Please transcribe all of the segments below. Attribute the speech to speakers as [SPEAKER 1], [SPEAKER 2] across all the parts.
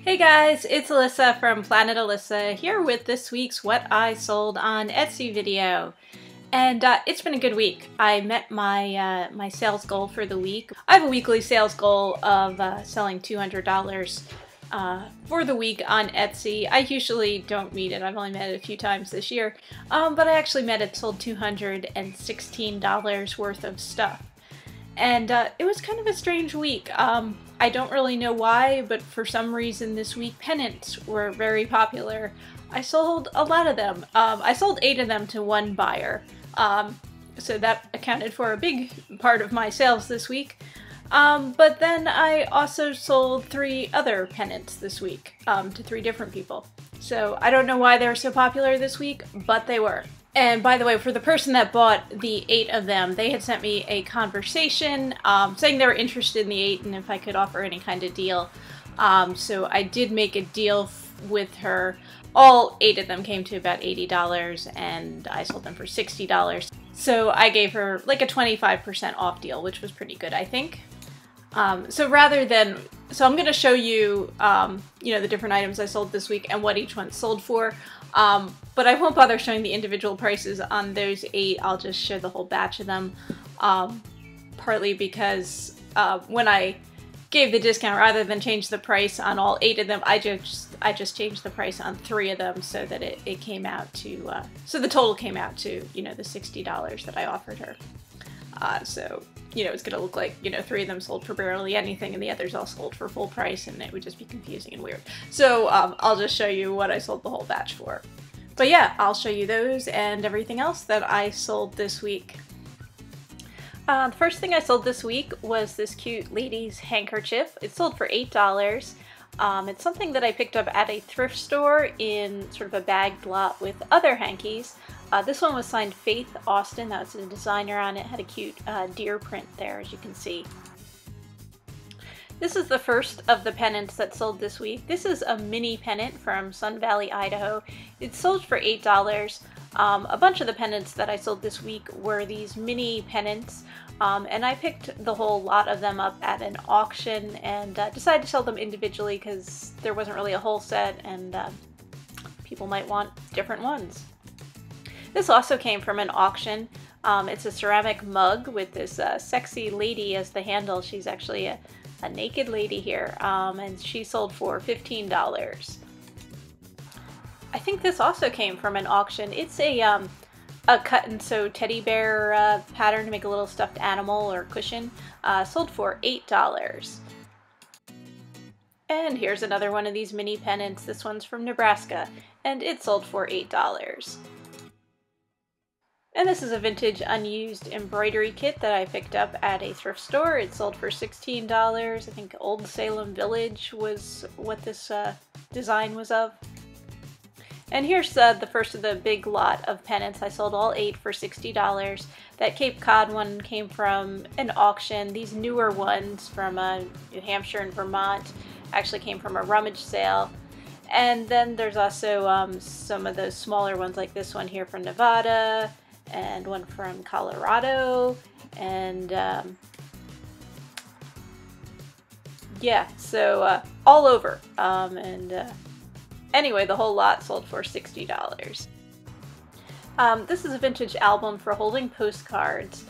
[SPEAKER 1] Hey guys, it's Alyssa from Planet Alyssa here with this week's What I Sold on Etsy video. And it's been a good week. I met my my sales goal for the week. I have a weekly sales goal of selling $200 for the week on Etsy. I usually don't meet it. I've only met it a few times this year. But I actually met it, sold $216 worth of stuff. And it was kind of a strange week. I don't really know why, but for some reason this week pennants were very popular. I sold a lot of them. I sold 8 of them to one buyer. So that accounted for a big part of my sales this week. But then I also sold 3 other pennants this week to 3 different people. So I don't know why they were so popular this week, but they were. And by the way, for the person that bought the 8 of them, they had sent me a conversation saying they were interested in the 8 and if I could offer any kind of deal. So I did make a deal with her. All 8 of them came to about $80 and I sold them for $60. So I gave her like a 25% off deal, which was pretty good, I think. So I'm going to show you, the different items I sold this week and what each one sold for. But I won't bother showing the individual prices on those 8. I'll just show the whole batch of them. Partly because when I gave the discount, rather than change the price on all 8 of them, I just changed the price on 3 of them so that it came out to, so the total came out to, the $60 that I offered her. So it's going to look like, 3 of them sold for barely anything and the others all sold for full price, and it would just be confusing and weird. So I'll just show you what I sold the whole batch for. But yeah, I'll show you those and everything else that I sold this week. The first thing I sold this week was this cute lady's handkerchief. It sold for $8. It's something that I picked up at a thrift store in sort of a bagged lot with other hankies. This one was signed Faith Austin. That was the designer on it. Had a cute deer print there, as you can see. This is the first of the pennants that sold this week. This is a mini pennant from Sun Valley, Idaho. It sold for $8. A bunch of the pennants that I sold this week were these mini pennants, and I picked the whole lot of them up at an auction and decided to sell them individually because there wasn't really a whole set and people might want different ones. This also came from an auction. It's a ceramic mug with this sexy lady as the handle. She's actually a naked lady here, and she sold for $15. I think this also came from an auction. It's a cut and sew teddy bear pattern to make a little stuffed animal or cushion. Sold for $8. And here's another one of these mini pennants. This one's from Nebraska, and it sold for $8. And this is a vintage unused embroidery kit that I picked up at a thrift store. It sold for $16. I think Old Salem Village was what this design was of. And here's the first of the big lot of pennants. I sold all 8 for $60. That Cape Cod one came from an auction. These newer ones from New Hampshire and Vermont actually came from a rummage sale. And then there's also some of those smaller ones like this one here from Nevada, and one from Colorado, and yeah, so all over. Anyway, the whole lot sold for $60. This is a vintage album for holding postcards.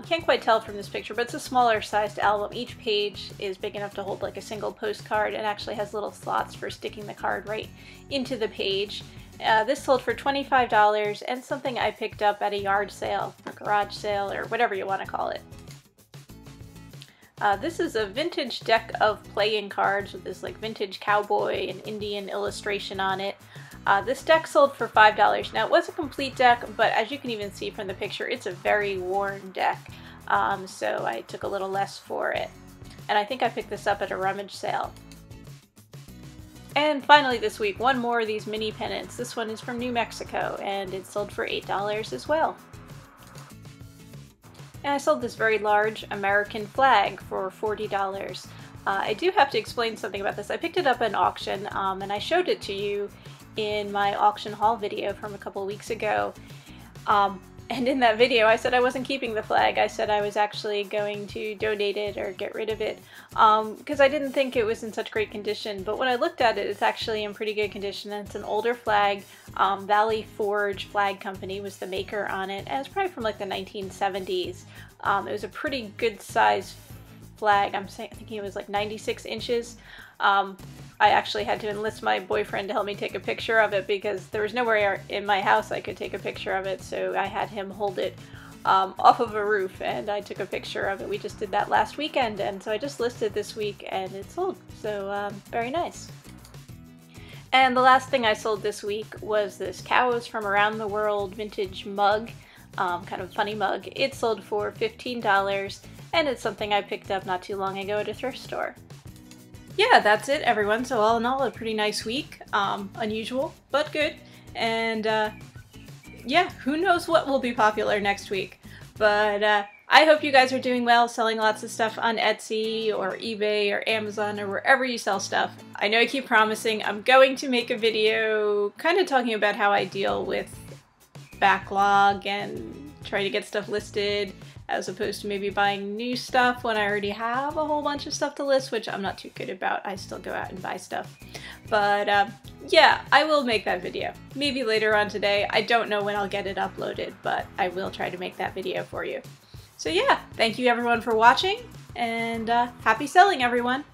[SPEAKER 1] Can't quite tell from this picture, but it's a smaller sized album. Each page is big enough to hold like a single postcard and actually has little slots for sticking the card right into the page. This sold for $25 and something I picked up at a yard sale, or garage sale, or whatever you want to call it. This is a vintage deck of playing cards with this like vintage cowboy and Indian illustration on it. This deck sold for $5. Now it was a complete deck, but as you can even see from the picture, it's a very worn deck. So I took a little less for it. And I think I picked this up at a rummage sale. And finally this week, one more of these mini pennants. This one is from New Mexico and it sold for $8 as well. And I sold this very large American flag for $40. I do have to explain something about this. I picked it up at an auction and I showed it to you in my auction haul video from a couple weeks ago. And in that video, I said I wasn't keeping the flag. I said I was actually going to donate it or get rid of it because I didn't think it was in such great condition. But when I looked at it, it's actually in pretty good condition. And it's an older flag. Valley Forge Flag Company was the maker on it. And it's probably from like the 1970s. It was a pretty good size flag. I'm thinking it was like 96 inches. I actually had to enlist my boyfriend to help me take a picture of it because there was nowhere in my house I could take a picture of it, so I had him hold it off of a roof and I took a picture of it. We just did that last weekend, and so I just listed this week and it sold, so very nice. And the last thing I sold this week was this Cows from Around the World vintage mug, kind of funny mug. It sold for $15 and it's something I picked up not too long ago at a thrift store. Yeah, that's it, everyone. So all in all, a pretty nice week. Unusual, but good. And yeah, who knows what will be popular next week. But I hope you guys are doing well, selling lots of stuff on Etsy or eBay or Amazon or wherever you sell stuff. I know I keep promising I'm going to make a video kind of talking about how I deal with backlog and try to get stuff listed, as opposed to maybe buying new stuff when I already have a whole bunch of stuff to list, which I'm not too good about. I still go out and buy stuff. But yeah, I will make that video. Maybe later on today. I don't know when I'll get it uploaded, but I will try to make that video for you. So yeah, thank you everyone for watching, and happy selling, everyone!